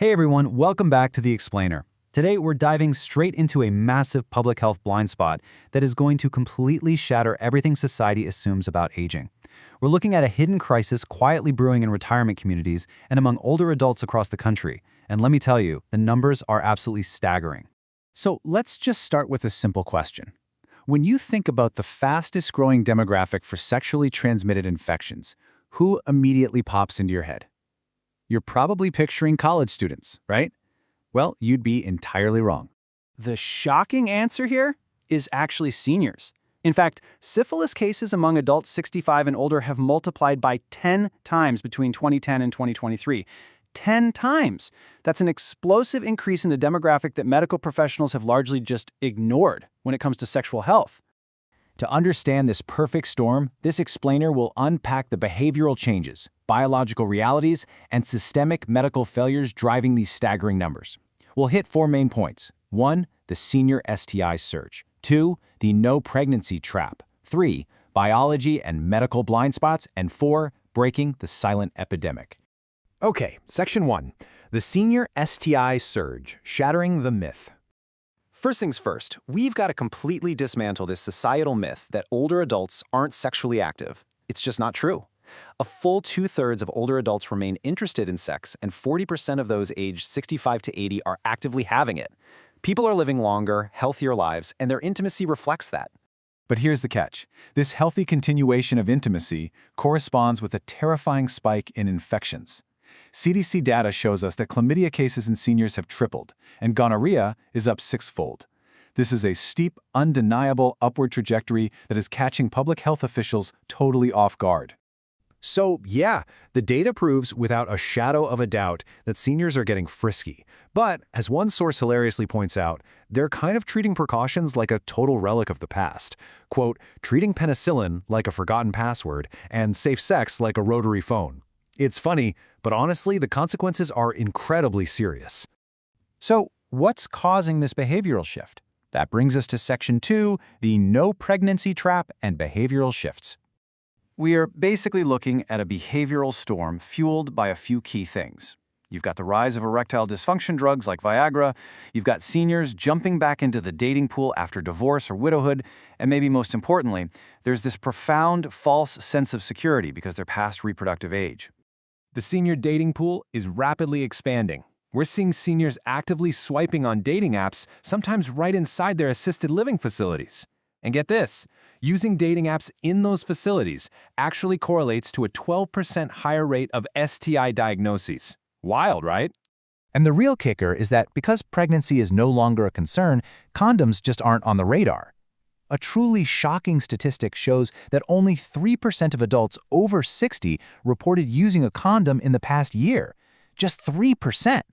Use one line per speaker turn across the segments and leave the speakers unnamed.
Hey everyone, welcome back to The Explainer. Today we're diving straight into a massive public health blind spot that is going to completely shatter everything society assumes about aging. We're looking at a hidden crisis quietly brewing in retirement communities and among older adults across the country. And let me tell you, the numbers are absolutely staggering.
So let's just start with a simple question. When you think about the fastest growing demographic for sexually transmitted infections, who immediately pops into your head? You're probably picturing college students, right? Well, you'd be entirely wrong.
The shocking answer here is actually seniors. In fact, syphilis cases among adults 65 and older have multiplied by 10 times between 2010 and 2023. 10 times! That's an explosive increase in a demographic that medical professionals have largely just ignored when it comes to sexual health.
To understand this perfect storm, this explainer will unpack the behavioral changes, biological realities, and systemic medical failures driving these staggering numbers. We'll hit 4 main points. 1. The senior STI surge. 2. The no pregnancy trap. 3. Biology and medical blind spots. And 4. Breaking the silent epidemic.
Okay, Section 1. The senior STI surge, shattering the myth.
First things first, we've got to completely dismantle this societal myth that older adults aren't sexually active. It's just not true. A full 2/3 of older adults remain interested in sex, and 40% of those aged 65 to 80 are actively having it. People are living longer, healthier lives, and their intimacy reflects that.
But here's the catch. This healthy continuation of intimacy corresponds with a terrifying spike in infections. CDC data shows us that chlamydia cases in seniors have tripled, and gonorrhea is up 6-fold. This is a steep, undeniable upward trajectory that is catching public health officials totally off guard.
So, yeah, the data proves without a shadow of a doubt that seniors are getting frisky. But, as one source hilariously points out, they're kind of treating precautions like a total relic of the past. Quote, treating penicillin like a forgotten password and safe sex like a rotary phone. It's funny, but honestly, the consequences are incredibly serious.
So, what's causing this behavioral shift? That brings us to Section 2, the no pregnancy trap and behavioral shifts.
We are basically looking at a behavioral storm fueled by a few key things. You've got the rise of erectile dysfunction drugs like Viagra, you've got seniors jumping back into the dating pool after divorce or widowhood, and maybe most importantly, there's this profound false sense of security because they're past reproductive age.
The senior dating pool is rapidly expanding. We're seeing seniors actively swiping on dating apps, sometimes right inside their assisted living facilities. And get this, using dating apps in those facilities actually correlates to a 12% higher rate of STI diagnoses. Wild, right?
And the real kicker is that because pregnancy is no longer a concern, condoms just aren't on the radar. A truly shocking statistic shows that only 3% of adults over 60 reported using a condom in the past year. Just 3%.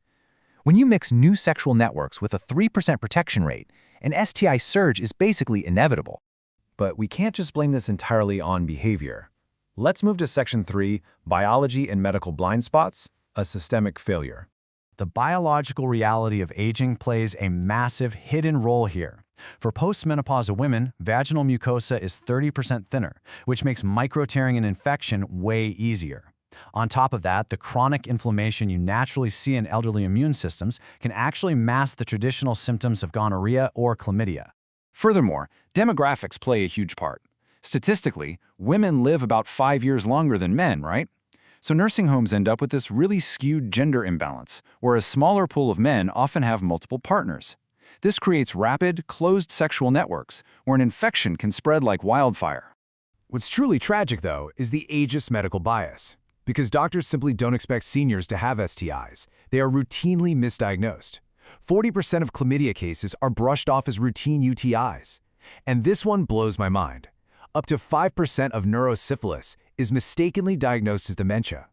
When you mix new sexual networks with a 3% protection rate, an STI surge is basically inevitable.
But we can't just blame this entirely on behavior. Let's move to Section 3, Biology and Medical Blind Spots, a systemic failure.
The biological reality of aging plays a massive hidden role here. For post-menopausal women, vaginal mucosa is 30% thinner, which makes micro-tearing an infection way easier. On top of that, the chronic inflammation you naturally see in elderly immune systems can actually mask the traditional symptoms of gonorrhea or chlamydia.
Furthermore, demographics play a huge part. Statistically, women live about 5 years longer than men, right? So nursing homes end up with this really skewed gender imbalance, where a smaller pool of men often have multiple partners. This creates rapid, closed sexual networks, where an infection can spread like wildfire.
What's truly tragic, though, is the ageist medical bias. Because doctors simply don't expect seniors to have STIs, they are routinely misdiagnosed. 40% of chlamydia cases are brushed off as routine UTIs. And this one blows my mind. Up to 5% of neurosyphilis is mistakenly diagnosed as dementia.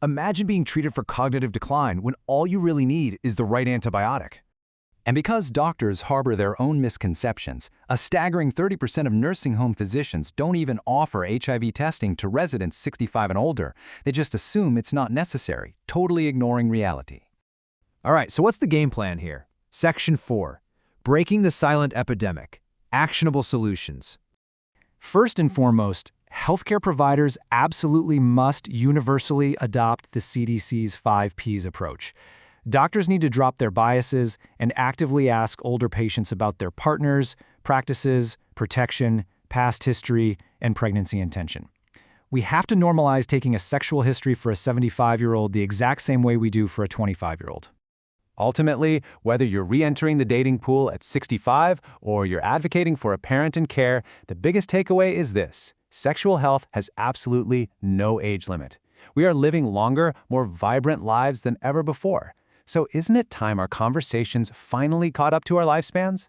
Imagine being treated for cognitive decline when all you really need is the right antibiotic.
And because doctors harbor their own misconceptions, a staggering 30% of nursing home physicians don't even offer HIV testing to residents 65 and older. They just assume it's not necessary, totally ignoring reality.
All right, so what's the game plan here? Section 4, Breaking the Silent Epidemic, Actionable Solutions. First and foremost, healthcare providers absolutely must universally adopt the CDC's 5 Ps approach.
Doctors need to drop their biases and actively ask older patients about their partners, practices, protection, past history, and pregnancy intention. We have to normalize taking a sexual history for a 75-year-old the exact same way we do for a 25-year-old.
Ultimately, whether you're re-entering the dating pool at 65 or you're advocating for a parent in care, the biggest takeaway is this: sexual health has absolutely no age limit. We are living longer, more vibrant lives than ever before. So isn't it time our conversations finally caught up to our lifespans?